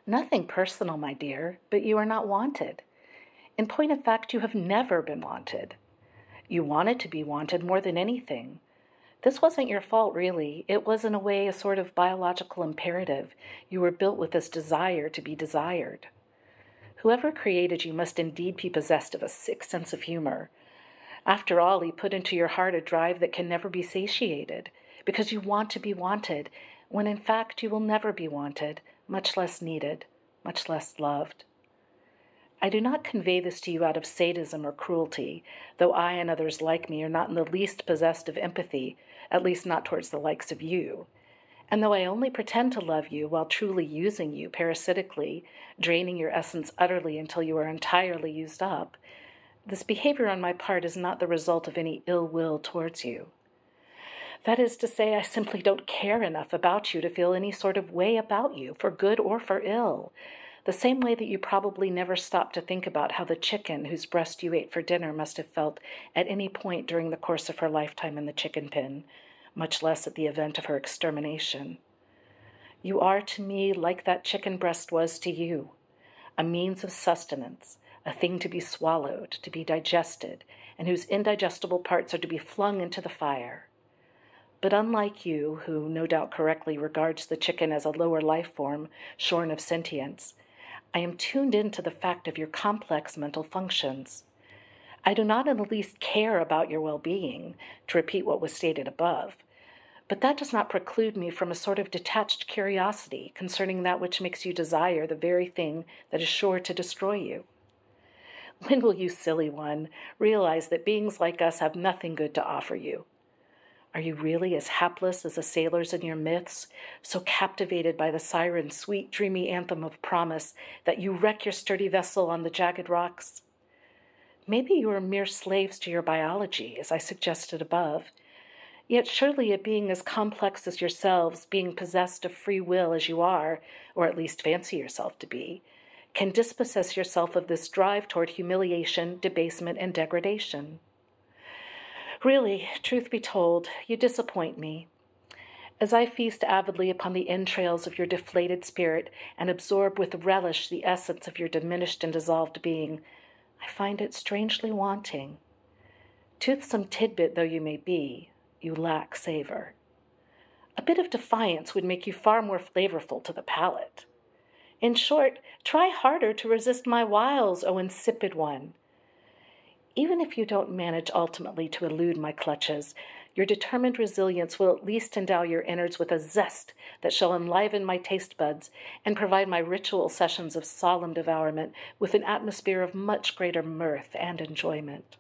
Nothing personal, my dear, but you are not wanted. In point of fact, you have never been wanted. You wanted to be wanted more than anything. This wasn't your fault, really. It was, in a way, a sort of biological imperative. You were built with this desire to be desired. Whoever created you must indeed be possessed of a sick sense of humor. After all, he put into your heart a drive that can never be satiated, because you want to be wanted, when in fact you will never be wanted, much less needed, much less loved. I do not convey this to you out of sadism or cruelty, though I and others like me are not in the least possessed of empathy, at least not towards the likes of you. And though I only pretend to love you while truly using you parasitically, draining your essence utterly until you are entirely used up, this behavior on my part is not the result of any ill will towards you. That is to say, I simply don't care enough about you to feel any sort of way about you, for good or for ill, the same way that you probably never stopped to think about how the chicken whose breast you ate for dinner must have felt at any point during the course of her lifetime in the chicken pen, much less at the event of her extermination. You are to me like that chicken breast was to you, a means of sustenance, a thing to be swallowed, to be digested, and whose indigestible parts are to be flung into the fire. But unlike you, who no doubt correctly regards the chicken as a lower life form, shorn of sentience, I am tuned into the fact of your complex mental functions. I do not in the least care about your well-being, to repeat what was stated above, but that does not preclude me from a sort of detached curiosity concerning that which makes you desire the very thing that is sure to destroy you. When will you, silly one, realize that beings like us have nothing good to offer you? Are you really as hapless as the sailors in your myths, so captivated by the siren's sweet, dreamy anthem of promise that you wreck your sturdy vessel on the jagged rocks? Maybe you are mere slaves to your biology, as I suggested above. Yet surely a being as complex as yourselves, being possessed of free will as you are, or at least fancy yourself to be, can dispossess yourself of this drive toward humiliation, debasement, and degradation. Really, truth be told, you disappoint me. As I feast avidly upon the entrails of your deflated spirit and absorb with relish the essence of your diminished and dissolved being, I find it strangely wanting. Toothsome tidbit though you may be, you lack savor. A bit of defiance would make you far more flavorful to the palate. In short, try harder to resist my wiles, O insipid one. Even if you don't manage ultimately to elude my clutches, your determined resilience will at least endow your innards with a zest that shall enliven my taste buds and provide my ritual sessions of solemn devourment with an atmosphere of much greater mirth and enjoyment.